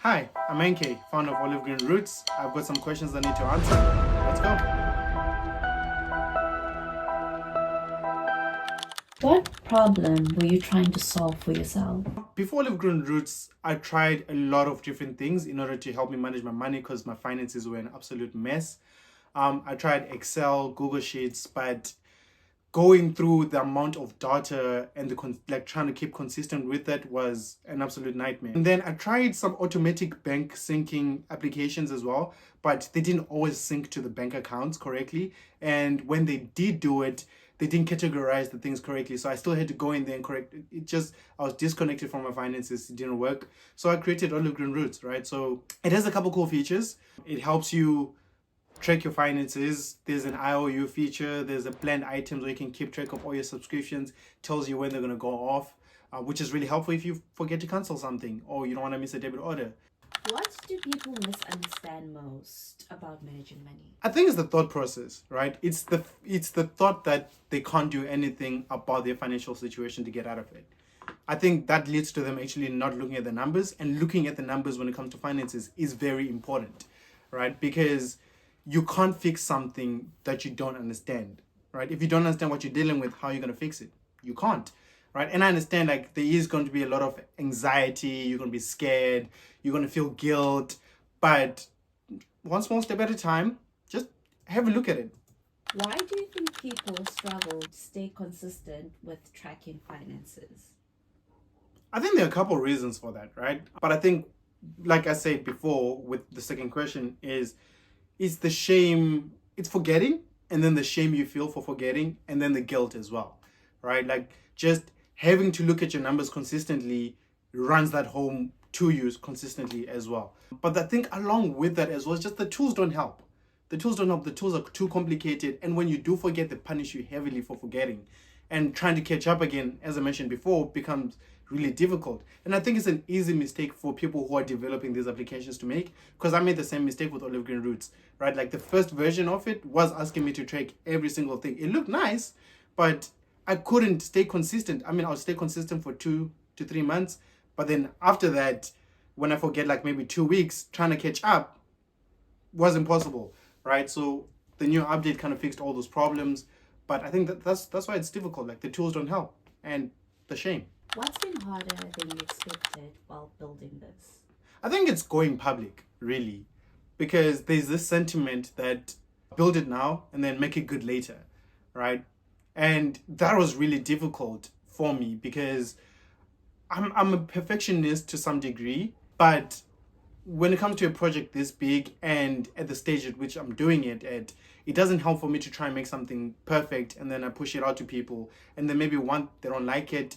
Hi, I'm NK, founder of Olive Green Roots. I've got some questions I need to answer. Let's go. What problem were you trying to solve for yourself? Before Olive Green Roots, I tried a lot of different things in order to help me manage my money because my finances were an absolute mess. I tried Excel, Google Sheets, but going through the amount of data and like trying to keep consistent with it was an absolute nightmare. And then I tried some automatic bank syncing applications as well, but they didn't always sync to the bank accounts correctly. And when they did do it, they didn't categorize the things correctly. So I still had to go in there and correct it. I was disconnected from my finances. It didn't work. So I created Olive Green Roots, right? So it has a couple cool features. It helps you track your finances. There's an IOU feature. There's a planned items where you can keep track of all your subscriptions. Tells you when they're going to go off, which is really helpful if you forget to cancel something or you don't want to miss a debit order. What do people misunderstand most about managing money? I think it's the thought process, right? It's the thought that they can't do anything about their financial situation to get out of it. I think that leads to them actually not looking at the numbers, and looking at the numbers when it comes to finances is very important, right? Because you can't fix something that you don't understand, right? If you don't understand what you're dealing with, how are you going to fix it? You can't, right? And I understand like there is going to be a lot of anxiety, you're going to be scared, you're going to feel guilt, but one small step at a time, just have a look at it. Why do you think people struggle to stay consistent with tracking finances? I think there are a couple of reasons for that, right? But I think, like I said before with the second question, is it's the shame, it's forgetting, and then the shame you feel for forgetting, and then the guilt as well, right? Like just having to look at your numbers consistently runs that home to you consistently as well. But I think along with that as well, it's just the tools don't help. The tools don't help. The tools are too complicated. And when you do forget, they punish you heavily for forgetting. And trying to catch up again, as I mentioned before, becomes really difficult. And I think it's an easy mistake for people who are developing these applications to make, because I made the same mistake with Olive Green Roots, right? Like the first version of it was asking me to track every single thing. It looked nice, but I couldn't stay consistent. I mean, I'll stay consistent for 2 to 3 months, but then after that, when I forget like maybe 2 weeks, trying to catch up was impossible, right? So the new update kind of fixed all those problems, but I think that's why it's difficult. Like the tools don't help, and the shame. What's been harder than you expected while building this? I think it's going public, really, because there's this sentiment that build it now and then make it good later, right? And that was really difficult for me because I'm a perfectionist to some degree, but when it comes to a project this big and at the stage at which I'm doing it at, it doesn't help for me to try and make something perfect and then I push it out to people and then maybe one they don't like it.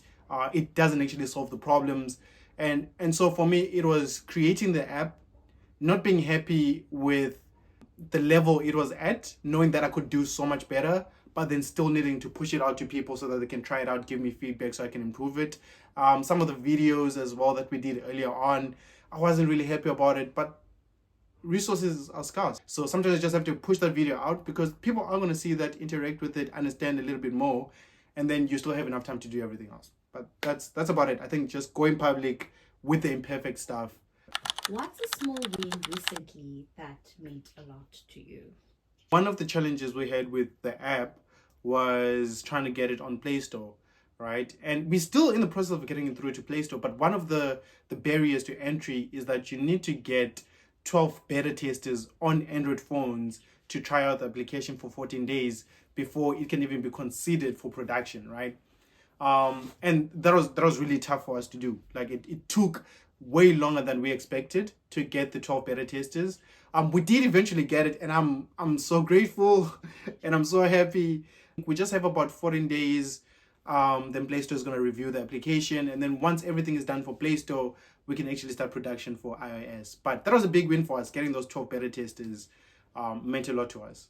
It doesn't actually solve the problems, and so for me it was creating the app, not being happy with the level it was at, knowing that I could do so much better, but then still needing to push it out to people so that they can try it out, give me feedback so I can improve it. Some of the videos as well that we did earlier on, I wasn't really happy about it, but resources are scarce. So sometimes I just have to push that video out because people are going to see that, interact with it, understand a little bit more, and then you still have enough time to do everything else. But that's about it. I think just going public with the imperfect stuff. What's a small win recently that meant a lot to you? One of the challenges we had with the app was trying to get it on Play Store, right? And we're still in the process of getting it through to Play Store, but one of the barriers to entry is that you need to get 12 beta testers on Android phones to try out the application for 14 days before it can even be considered for production, right? And that was really tough for us to do. Like it took way longer than we expected to get the 12 beta testers. We did eventually get it, and I'm so grateful and I'm so happy. We just have about 14 days. Then Play Store is going to review the application, and then once everything is done for Play Store, we can actually start production for iOS. But that was a big win for us. Getting those 12 beta testers meant a lot to us.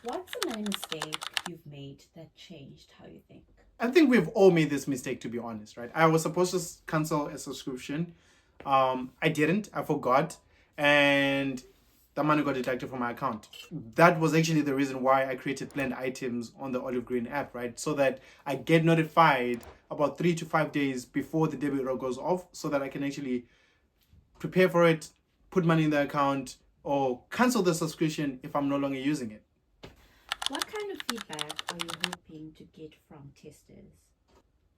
What's a money mistake you've made that changed how you think? I think we've all made this mistake, to be honest, right? I was supposed to cancel a subscription. I didn't. I forgot, and the money got deducted from my account. That was actually the reason why I created planned items on the Olive Green app, right? So that I get notified about 3 to 5 days before the debit roll goes off, so that I can actually prepare for it, put money in the account, or cancel the subscription if I'm no longer using it. What kind of feedback are you hoping to get from testers?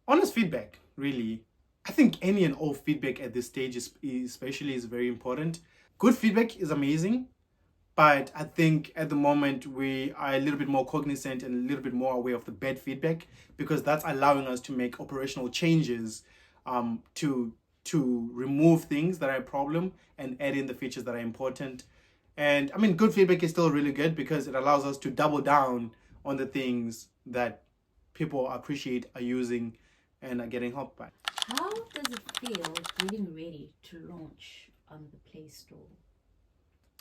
Honest feedback, really. I think any and all feedback at this stage especially is very important. Good feedback is amazing, but I think at the moment we are a little bit more cognizant and a little bit more aware of the bad feedback, because that's allowing us to make operational changes to remove things that are a problem and add in the features that are important. And I mean, good feedback is still really good because it allows us to double down on the things that people appreciate, are using, and are getting help by. How does it feel getting ready to launch on the Play Store?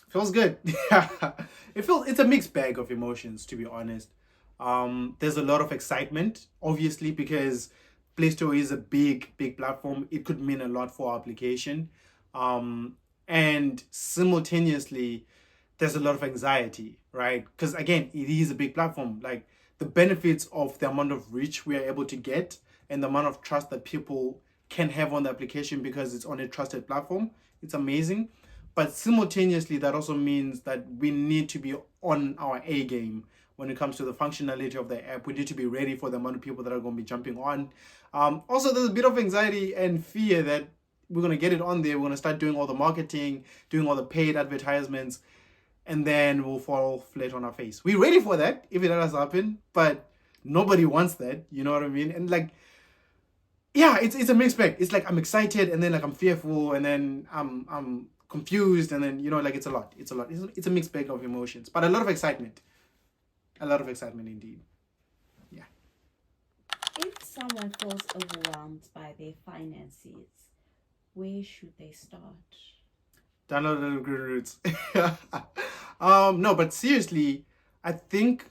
Feels good. It's a mixed bag of emotions, to be honest. There's a lot of excitement, obviously, because Play Store is a big platform. It could mean a lot for our application. And simultaneously, there's a lot of anxiety, right? Because again, it is a big platform. Like, the benefits of the amount of reach we are able to get and the amount of trust that people can have on the application because it's on a trusted platform, it's amazing. But simultaneously, that also means that we need to be on our A game when it comes to the functionality of the app. We need to be ready for the amount of people that are going to be jumping on. Also, there's a bit of anxiety and fear that we're going to get it on there. We're going to start doing all the marketing, doing all the paid advertisements, and then we'll fall flat on our face. We're ready for that if it does happen, but nobody wants that. You know what I mean? And like, yeah, it's a mixed bag. It's like I'm excited, and then like I'm fearful, and then I'm confused, and then like it's a lot. It's a mixed bag of emotions, but a lot of excitement. A lot of excitement indeed. Yeah. If someone feels overwhelmed by their finances, where should they start? Download Little Green Roots. No, but seriously, I think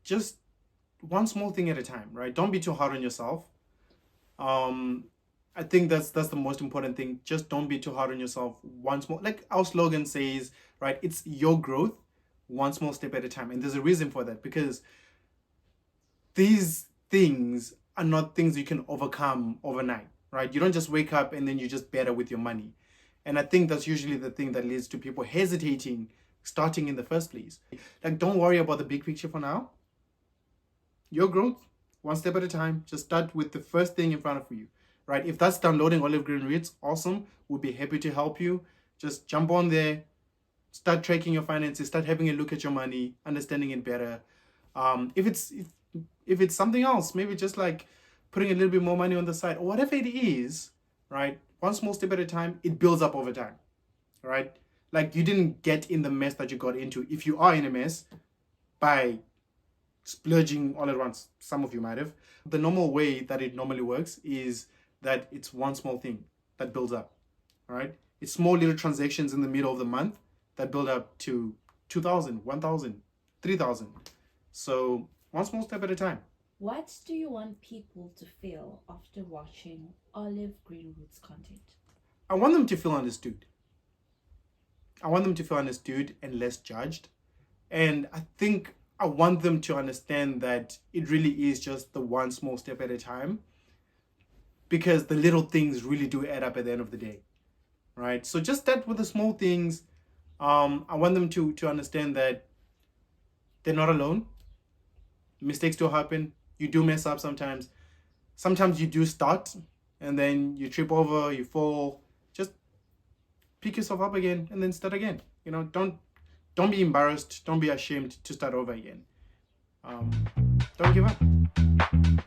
just one small thing at a time, right? Don't be too hard on yourself. I think that's the most important thing. Just don't be too hard on yourself. One small, like our slogan says, right? It's your growth, one small step at a time. And there's a reason for that, because these things are not things you can overcome overnight, right? You don't just wake up and then you're just better with your money. And I think that's usually the thing that leads to people hesitating starting in the first place. Like, don't worry about the big picture for now. Your growth, one step at a time. Just start with the first thing in front of you, right? If that's downloading Olive Green Reads, awesome. We'll be happy to help you. Just jump on there, start tracking your finances, start having a look at your money, understanding it better. If it's something else, maybe just like putting a little bit more money on the side or whatever it is, right? One small step at a time, it builds up over time, right? Like, you didn't get in the mess that you got into, if you are in a mess, by splurging all at once. Some of you might have. The normal way that it normally works is that it's one small thing that builds up, right? It's small little transactions in the middle of the month that build up to 2,000, 1,000, 3,000. So one small step at a time. What do you want people to feel after watching Olive Greenwood's content? I want them to feel understood. I want them to feel understood and less judged. And I think I want them to understand that it really is just the one small step at a time, because the little things really do add up at the end of the day, right? So just start with the small things. I want them to understand that they're not alone. Mistakes do happen. You do mess up sometimes. Sometimes you do start and then you trip over, you fall. Just pick yourself up again and then start again. Don't be embarrassed. Don't be ashamed to start over again. Don't give up.